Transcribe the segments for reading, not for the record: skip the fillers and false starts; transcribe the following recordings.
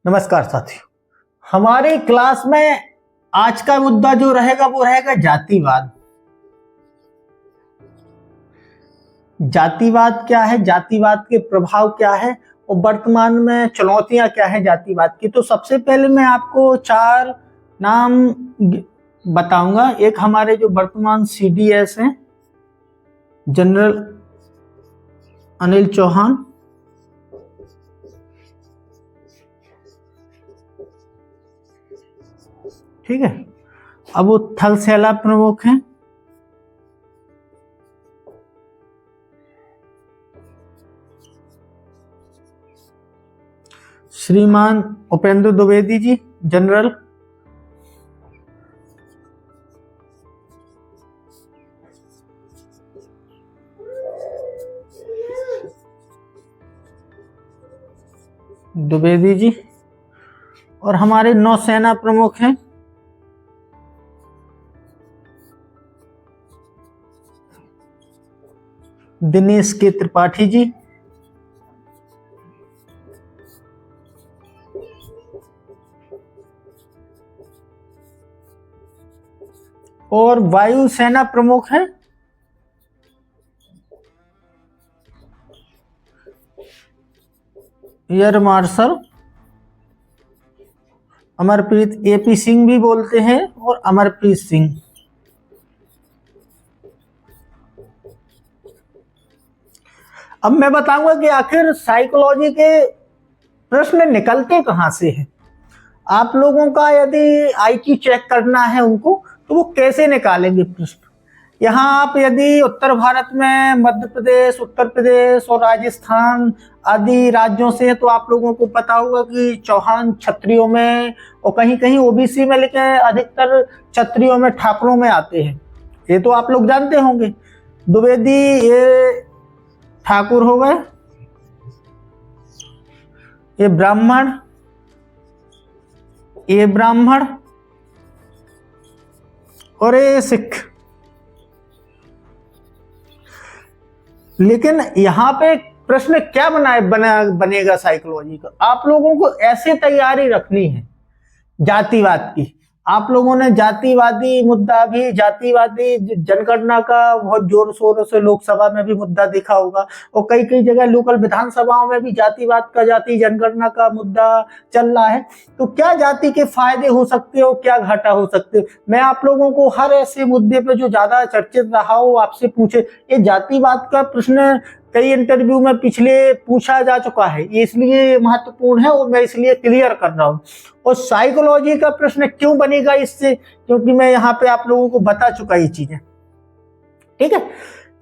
नमस्कार साथियों, हमारे क्लास में आज का मुद्दा जो रहेगा वो रहेगा जातिवाद। जातिवाद क्या है, जातिवाद के प्रभाव क्या है और वर्तमान में चुनौतियां क्या है जातिवाद की। तो सबसे पहले मैं आपको 4 नाम बताऊंगा। एक हमारे जो वर्तमान CDS हैं, जनरल अनिल चौहान, ठीक है। अब वो थल सेना प्रमुख हैं, श्रीमान उपेंद्र द्विवेदी जी, जनरल। द्विवेदी जी। और हमारे नौसेना प्रमुख हैं दिनेश के त्रिपाठी जी। और वायुसेना प्रमुख हैं air marshal Amarpreet, AP Singh भी बोलते हैं, और अमरप्रीत सिंह। अब मैं बताऊंगा कि आखिर साइकोलॉजी के प्रश्न निकलते कहां से हैं। आप लोगों का यदि IQ चेक करना है उनको, तो वो कैसे निकालेंगे प्रश्न। यहाँ आप यदि उत्तर भारत में मध्य प्रदेश, उत्तर प्रदेश और राजस्थान आदि राज्यों से हैं, तो आप लोगों को पता होगा कि चौहान क्षत्रियों में और कहीं कहीं OBC में, लेकिन अधिकतर क्षत्रियों में, ठाकुरों में आते हैं। ये तो आप लोग जानते होंगे। द्विवेदी ये ठाकुर हो गए, ये ब्राह्मण, ये ब्राह्मण, और ये सिख। लेकिन यहां पे प्रश्न क्या बनेगा साइकोलॉजी का। आप लोगों को ऐसे तैयारी रखनी है जातिवाद की। आप लोगों ने जातिवादी मुद्दा भी, जातिवादी जनगणना का बहुत जोर शोरों से लोकसभा में भी मुद्दा देखा होगा, और कई कई जगह लोकल विधानसभाओं में भी जातिवाद का, जाति जनगणना का मुद्दा चल रहा है। तो क्या जाति के फायदे हो सकते हो, क्या घाटा हो सकते हो। मैं आप लोगों को हर ऐसे मुद्दे पे जो ज्यादा चर्चित रहा हो आपसे पूछे। ये जातिवाद का प्रश्न कई इंटरव्यू में पिछले पूछा जा चुका है, ये इसलिए महत्वपूर्ण है और मैं इसलिए क्लियर कर रहा हूं। और साइकोलॉजी का प्रश्न क्यों बनेगा इससे, क्योंकि मैं यहाँ पे आप लोगों को बता चुका ये चीजें, ठीक है।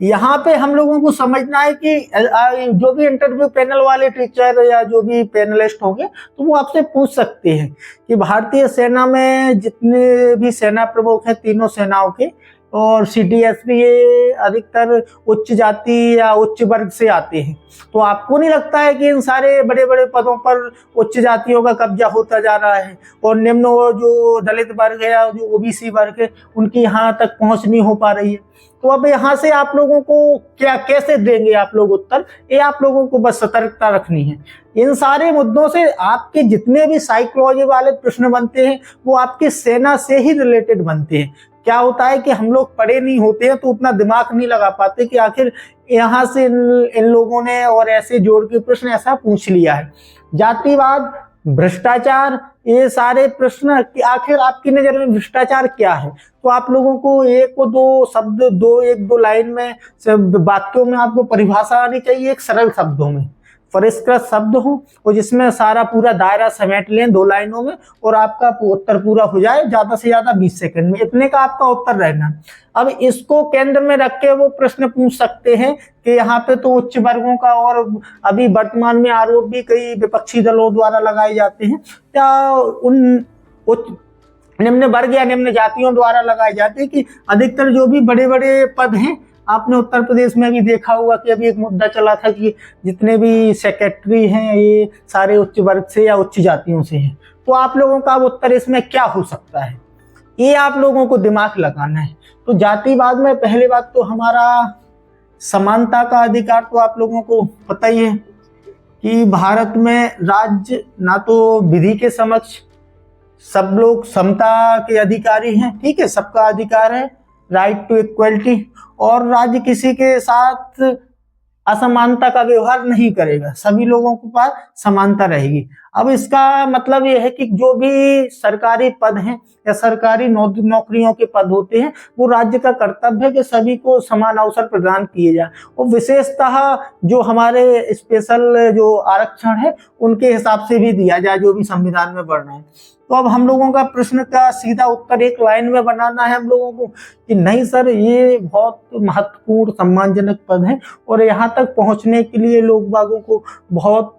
यहाँ पे हम लोगों को समझना है कि जो भी इंटरव्यू पैनल वाले टीचर या जो भी पैनलिस्ट होंगे, तो वो आपसे पूछ सकते हैं कि भारतीय सेना में जितने भी सेना प्रमुख हैं, तीनों सेनाओं के, और CDS भी ये अधिकतर उच्च जाति या उच्च वर्ग से आते हैं। तो आपको नहीं लगता है कि इन सारे बड़े बड़े पदों पर उच्च जातियों का कब्जा होता जा रहा है, और निम्न जो दलित वर्ग है या जो OBC वर्ग है, उनकी यहाँ तक पहुंच नहीं हो पा रही है। तो अब यहाँ से आप लोगों को क्या, कैसे देंगे आप लोग उत्तर, ये आप लोगों को बस सतर्कता रखनी है। इन सारे मुद्दों से आपके जितने भी साइकोलॉजी वाले प्रश्न बनते हैं, वो आपकी सेना से ही रिलेटेड बनते हैं। क्या होता है कि हम लोग पढ़े नहीं होते हैं, तो उतना दिमाग नहीं लगा पाते कि आखिर यहाँ से इन लोगों ने और ऐसे जोड़ के प्रश्न ऐसा पूछ लिया है। जातिवाद, भ्रष्टाचार, ये सारे प्रश्न कि आखिर आपकी नजर में भ्रष्टाचार क्या है। तो आप लोगों को एक दो लाइन में, वाक्यों में आपको परिभाषा आनी चाहिए, एक सरल शब्दों में, परिष्कृत शब्द हो, और जिसमें सारा पूरा दायरा समेट लें 2 लाइनों में, और आपका उत्तर पूरा हो जाए ज्यादा से ज्यादा 20 सेकंड में। इतने का आपका उत्तर रहना। अब इसको केंद्र में रख के वो प्रश्न पूछ सकते हैं कि यहाँ पे तो उच्च वर्गों का, और अभी वर्तमान में आरोप भी कई विपक्षी दलों द्वारा लगाए जाते हैं, या उन निम्न वर्ग या निम्न जातियों द्वारा लगाए जाते हैं कि अधिकतर जो भी बड़े बड़े पद हैं, आपने उत्तर प्रदेश में भी देखा होगा कि अभी एक मुद्दा चला था कि जितने भी सेक्रेटरी हैं ये सारे उच्च वर्ग से या उच्च जातियों से हैं। तो आप लोगों का उत्तर इसमें क्या हो सकता है, ये आप लोगों को दिमाग लगाना है। तो जातिवाद में पहली बात तो हमारा समानता का अधिकार, तो आप लोगों को पता ही है कि भारत में राज्य ना तो विधि के समक्ष सब लोग समता के अधिकारी हैं, ठीक है, सबका अधिकार है, राइट टू इक्वलिटी, और राज्य किसी के साथ असमानता का व्यवहार नहीं करेगा, सभी लोगों के पास समानता रहेगी। अब इसका मतलब यह है कि जो भी सरकारी पद हैं या सरकारी नौकरियों के पद होते हैं, वो राज्य का कर्तव्य है कि सभी को समान अवसर प्रदान किए जाए, और विशेषतः जो हमारे स्पेशल जो आरक्षण है उनके हिसाब से भी दिया जाए, जो भी संविधान में बढ़ रहे हैं। तो अब हम लोगों का प्रश्न का सीधा उत्तर एक लाइन में बनाना है हम लोगों को कि नहीं सर, ये बहुत महत्वपूर्ण सम्मानजनक पद है और यहाँ तक पहुँचने के लिए लोग बागों को बहुत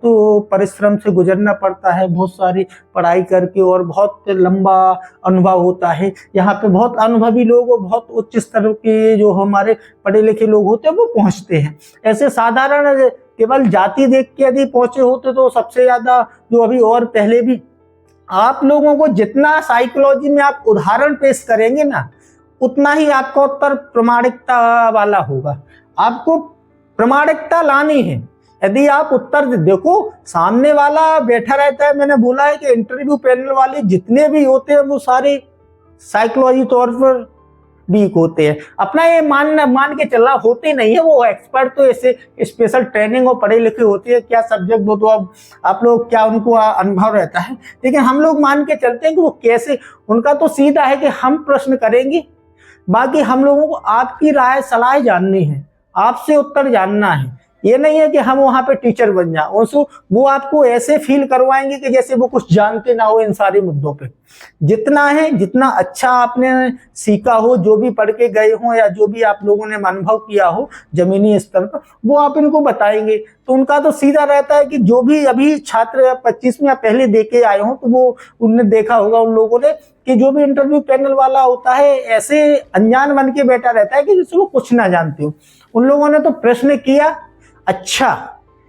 परिश्रम से गुजरना पड़ता है, बहुत सारी पढ़ाई करके, और बहुत लंबा अनुभव होता है। यहाँ पे बहुत अनुभवी लोग और बहुत उच्च स्तर के जो हमारे पढ़े लिखे लोग होते हैं वो पहुँचते हैं। ऐसे साधारण केवल जाति देख के यदि पहुँचे होते तो सबसे ज्यादा जो अभी और पहले भी आप लोगों को जितना साइकोलॉजी में आप उदाहरण पेश करेंगे ना, उतना ही आपका उत्तर प्रामाणिकता वाला होगा। आपको प्रामाणिकता लानी है। यदि आप उत्तर देखो, सामने वाला बैठा रहता है, मैंने बोला है कि इंटरव्यू पैनल वाले जितने भी होते हैं वो सारे साइकोलॉजी तौर पर वीक होते हैं। अपना ये मान के चलना होते नहीं है, वो एक्सपर्ट तो ऐसे स्पेशल ट्रेनिंग और पढ़े लिखे होते हैं, क्या सब्जेक्ट हो तो अब आप लोग क्या उनको अनुभव रहता है, लेकिन हम लोग मान के चलते हैं कि वो कैसे, उनका तो सीधा है कि हम प्रश्न करेंगे, बाकी हम लोगों को आपकी राय सलाह जाननी है, आपसे उत्तर जानना है। ये नहीं है कि हम वहां पे टीचर बन जाए, वो आपको ऐसे फील करवाएंगे कि जैसे वो कुछ जानते ना हो इन सारे मुद्दों पे। जितना है, जितना अच्छा आपने सीखा हो, जो भी पढ़ के गए हो या जो भी आप लोगों ने अनुभव किया हो जमीनी स्तर पर, वो आप इनको बताएंगे। तो उनका तो सीधा रहता है कि जो भी अभी छात्र 25 में या पहले दे के आए हो, तो वो उनने देखा होगा उन लोगों ने कि जो भी इंटरव्यू पैनल वाला होता है ऐसे अनजान बन के बैठा रहता है कि जिससे वो कुछ ना जानते हो। उन लोगों ने तो प्रश्न किया, अच्छा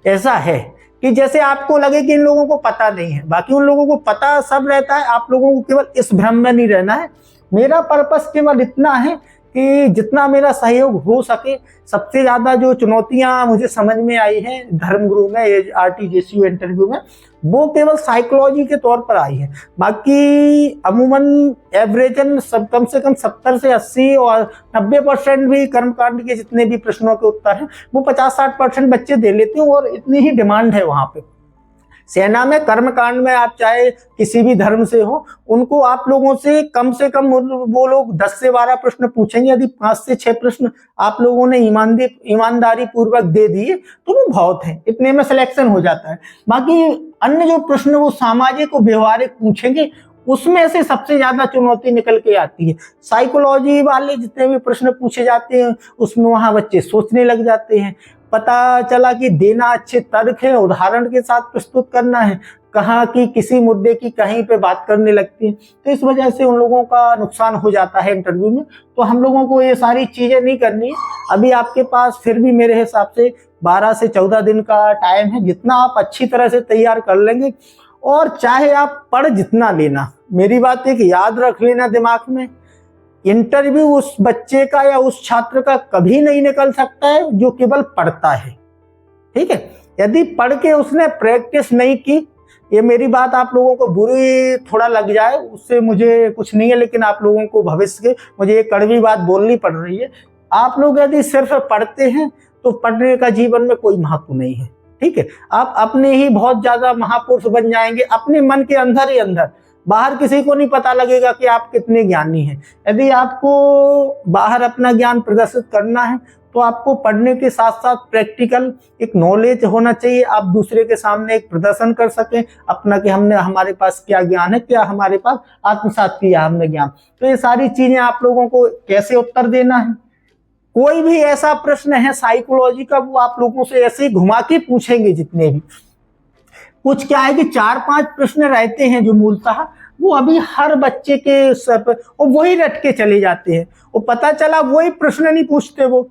ऐसा है कि जैसे आपको लगे कि इन लोगों को पता नहीं है, बाकी उन लोगों को पता सब रहता है। आप लोगों को केवल इस भ्रम में नहीं रहना है। मेरा पर्पस केवल इतना है कि जितना मेरा सहयोग हो सके। सबसे ज्यादा जो चुनौतियां मुझे समझ में आई है धर्मगुरु में, RTJCU इंटरव्यू में, वो केवल साइकोलॉजी के तौर पर आई है। बाकी अमूमन एवरेजन सब कम से कम 70 से 80 और 90% भी कर्मकांड के जितने भी प्रश्नों के उत्तर हैं वो 50-60% बच्चे दे लेते हैं, और इतनी ही डिमांड है वहां पे। सेना में कर्मकांड में आप चाहे किसी भी धर्म से हो, उनको आप लोगों से कम वो लोग 10 से 12 प्रश्न पूछेंगे। यदि 5 से 6 प्रश्न आप लोगों ने ईमानदारी पूर्वक दे दिए तो वो बहुत है, इतने में सिलेक्शन हो जाता है। बाकी अन्य जो प्रश्न वो सामाजिक और व्यवहारिक पूछेंगे, उसमें से सबसे ज्यादा चुनौती निकल के आती है। साइकोलॉजी वाले जितने भी प्रश्न पूछे जाते हैं उसमें वहां बच्चे सोचने लग जाते हैं। पता चला कि देना अच्छे तर्क है, उदाहरण के साथ प्रस्तुत करना है, कहाँ की किसी मुद्दे की कहीं पे बात करने लगती है, तो इस वजह से उन लोगों का नुकसान हो जाता है इंटरव्यू में। तो हम लोगों को ये सारी चीजें नहीं करनी है। अभी आपके पास फिर भी मेरे हिसाब से 12 से 14 दिन का टाइम है, जितना आप अच्छी तरह से तैयार कर लेंगे, और चाहे आप पढ़ जितना लेना, मेरी बात एक याद रख लेना दिमाग में, इंटरव्यू उस बच्चे का या उस छात्र का कभी नहीं निकल सकता है जो केवल पढ़ता है, ठीक है। यदि पढ़ के उसने प्रैक्टिस नहीं की, ये मेरी बात आप लोगों को बुरी थोड़ा लग जाए, उससे मुझे कुछ नहीं है, लेकिन आप लोगों को भविष्य के मुझे एक कड़वी बात बोलनी पड़ रही है। आप लोग यदि सिर्फ पढ़ते हैं तो पढ़ने का जीवन में कोई महत्व नहीं है, ठीक है। आप अपने ही बहुत ज्यादा महापुरुष बन जाएंगे अपने मन के अंदर ही अंदर, बाहर किसी को नहीं पता लगेगा कि आप कितने ज्ञानी हैं। यदि आपको बाहर अपना ज्ञान प्रदर्शित करना है तो आपको पढ़ने के साथ साथ प्रैक्टिकल एक नॉलेज होना चाहिए। आप दूसरे के सामने एक प्रदर्शन कर सकें अपना कि हमारे पास क्या ज्ञान है, क्या हमारे पास आत्मसात किया हमने ज्ञान। तो ये सारी चीजें आप लोगों को कैसे उत्तर देना है। कोई भी ऐसा प्रश्न है साइकोलॉजी का, वो आप लोगों से ऐसे घुमा के पूछेंगे जितने भी। कुछ क्या है कि 4-5 प्रश्न रहते हैं जो मूलतः वो अभी हर बच्चे के सर पर, और वही रट के चले जाते हैं, वो पता चला वही प्रश्न नहीं पूछते। वो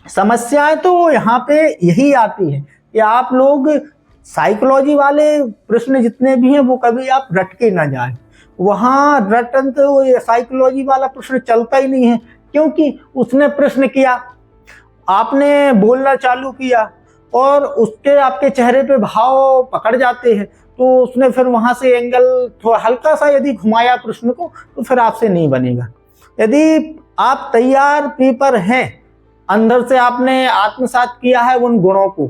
समस्याएं तो यहाँ पे यही आती है कि आप लोग साइकोलॉजी वाले प्रश्न जितने भी हैं वो कभी आप रट के ना जाए। वहां रटन तो साइकोलॉजी वाला प्रश्न चलता ही नहीं है, क्योंकि उसने प्रश्न किया, आपने बोलना चालू किया, और उसके आपके चेहरे पे भाव पकड़ जाते हैं, तो उसने फिर वहां से एंगल थोड़ा हल्का सा यदि घुमाया प्रश्न को तो फिर आपसे नहीं बनेगा। यदि आप तैयार पेपर हैं, अंदर से आपने आत्मसात किया है उन गुणों को,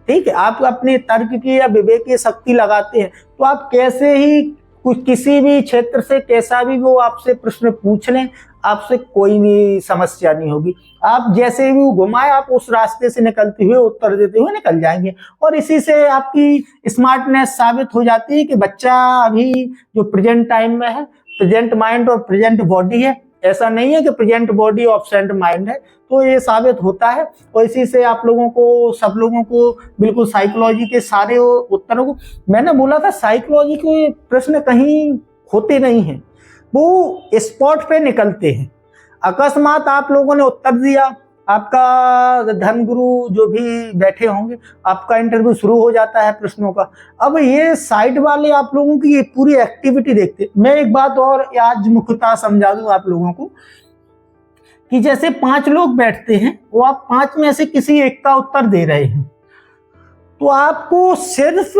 ठीक है, आप अपने तर्क की या विवेक की शक्ति लगाते हैं, तो आप कैसे ही कुछ किसी भी क्षेत्र से कैसा भी वो आपसे प्रश्न पूछ लें, आपसे कोई भी समस्या नहीं होगी। आप जैसे भी घुमाए आप उस रास्ते से निकलते हुए उत्तर देते हुए निकल जाएंगे, और इसी से आपकी स्मार्टनेस साबित हो जाती है कि बच्चा अभी जो प्रेजेंट टाइम में है, प्रेजेंट माइंड और प्रेजेंट बॉडी है, ऐसा नहीं है कि प्रेजेंट बॉडी ऑब्सेंट माइंड है। तो ये साबित होता है, और इसी से आप लोगों को, सब लोगों को बिल्कुल साइकोलॉजी के सारे उत्तरों को, मैंने बोला था साइकोलॉजी के प्रश्न कहीं होते नहीं हैं, वो स्पॉट पे निकलते हैं। अकस्मात आप लोगों ने उत्तर दिया, आपका धर्मगुरु जो भी बैठे होंगे, आपका इंटरव्यू शुरू हो जाता है प्रश्नों का। अब ये साइड वाले आप लोगों की ये पूरी एक्टिविटी देखते। मैं एक बात और आज मुख्यतः समझा दूं आप लोगों को कि जैसे 5 लोग बैठते हैं, वो आप 5 में से किसी एक का उत्तर दे रहे हैं, तो आपको सिर्फ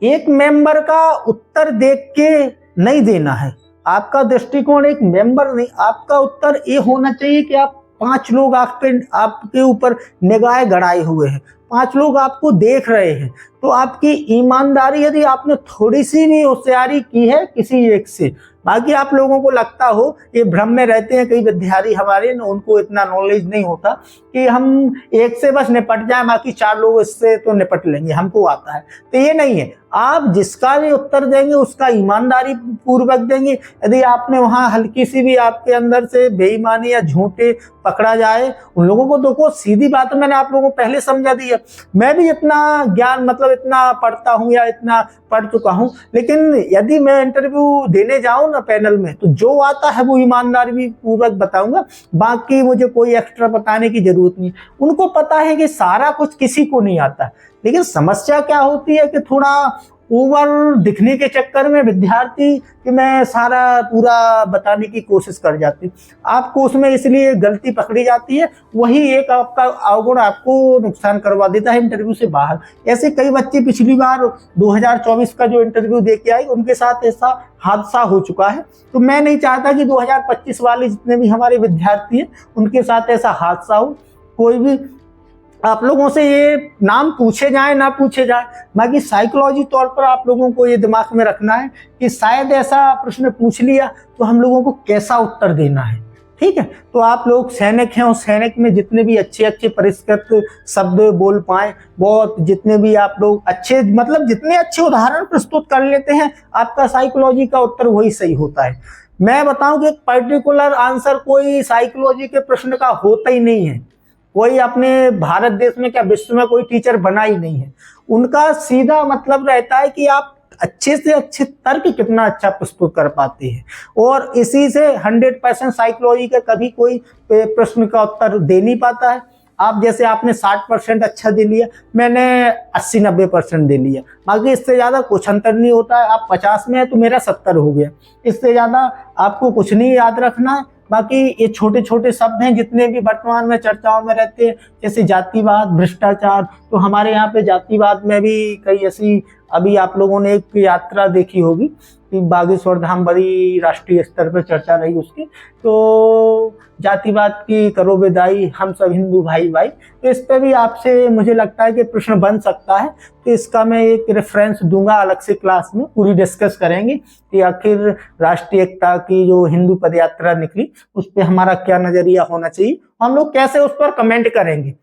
एक मेंबर का उत्तर देख के नहीं देना है। आपका दृष्टिकोण एक मेंबर नहीं, आपका उत्तर ये होना चाहिए कि आप 5 लोग आपके ऊपर निगाहें गड़ाए हुए हैं, 5 लोग आपको देख रहे हैं, तो आपकी ईमानदारी, यदि आपने थोड़ी सी भी होशियारी की है किसी एक से, बाकी आप लोगों को लगता हो, ये भ्रम में रहते हैं कई विद्यार्थी हमारे, उनको इतना नॉलेज नहीं होता कि हम एक से बस निपट जाए, बाकी 4 लोग इससे तो निपट लेंगे, हमको आता है, तो ये नहीं है। आप जिसका भी उत्तर देंगे उसका ईमानदारी पूर्वक देंगे। यदि आपने वहां हल्की सी भी आपके अंदर से बेईमानी या झूठे पकड़ा जाए, उन लोगों को देखो, सीधी बात मैंने आप लोगों को पहले समझा दी है। मैं भी इतना ज्ञान, मतलब इतना पढ़ता हूं या इतना पढ़ चुका हूं, लेकिन यदि मैं इंटरव्यू देने जाऊं ना पैनल में, तो जो आता है वो ईमानदारी भी पूर्वक बताऊंगा, बाकी मुझे कोई एक्स्ट्रा बताने की जरूरत नहीं। उनको पता है कि सारा कुछ किसी को नहीं आता, लेकिन समस्या क्या होती है कि थोड़ा ओवर दिखने के चक्कर में विद्यार्थी कि मैं सारा पूरा बताने की कोशिश कर जाती, आपको उसमें इसलिए गलती पकड़ी जाती है, वही एक आपका अवगुण आपको नुकसान करवा देता है इंटरव्यू से बाहर। ऐसे कई बच्चे पिछली बार 2024 का जो इंटरव्यू दे के आए, उनके साथ ऐसा हादसा हो चुका है। तो मैं नहीं चाहता कि 2025 वाले जितने भी हमारे विद्यार्थी हैं उनके साथ ऐसा हादसा हो। कोई भी आप लोगों से ये नाम पूछे जाए ना पूछे जाए, बाकी साइकोलॉजी तौर पर आप लोगों को ये दिमाग में रखना है कि शायद ऐसा प्रश्न पूछ लिया तो हम लोगों को कैसा उत्तर देना है, ठीक है। तो आप लोग सैनिक हैं, उस सैनिक में जितने भी अच्छे अच्छे परिष्कृत शब्द बोल पाए, बहुत जितने भी आप लोग अच्छे, मतलब जितने अच्छे उदाहरण प्रस्तुत कर लेते हैं, आपका साइकोलॉजी का उत्तर वही सही होता है। मैं बताऊं कि एक पर्टिकुलर आंसर कोई साइकोलॉजी के प्रश्न का होता ही नहीं है। कोई अपने भारत देश में क्या विश्व में कोई टीचर बना ही नहीं है। उनका सीधा मतलब रहता है कि आप अच्छे से अच्छे तर्क कितना अच्छा प्रस्तुत कर पाते हैं, और इसी से 100% साइकोलॉजी का कभी कोई प्रश्न का उत्तर दे नहीं पाता है। आप जैसे आपने 60% अच्छा दे लिया, मैंने 80-90% दे लिया, बाकी इससे ज्यादा कुछ अंतर नहीं होता है। आप 50 में है तो मेरा 70 हो गया, इससे ज्यादा आपको कुछ नहीं याद रखना है। बाकी ये छोटे छोटे शब्द हैं जितने भी वर्तमान में चर्चाओं में रहते हैं, जैसे जातिवाद, भ्रष्टाचार, तो हमारे यहाँ पे जातिवाद में भी कई ऐसी, अभी आप लोगों ने एक यात्रा देखी होगी कि बागेश्वर धाम, बड़ी राष्ट्रीय स्तर पर चर्चा रही उसकी, तो जातिवाद की करो विदाई, हम सब हिंदू भाई भाई, तो इस पे भी आपसे मुझे लगता है कि प्रश्न बन सकता है। तो इसका मैं एक रेफरेंस दूंगा अलग से, क्लास में पूरी डिस्कस करेंगे कि आखिर राष्ट्रीय एकता की जो हिंदू पदयात्रा निकली उस पर हमारा क्या नजरिया होना चाहिए, हम लोग कैसे उस पर कमेंट करेंगे।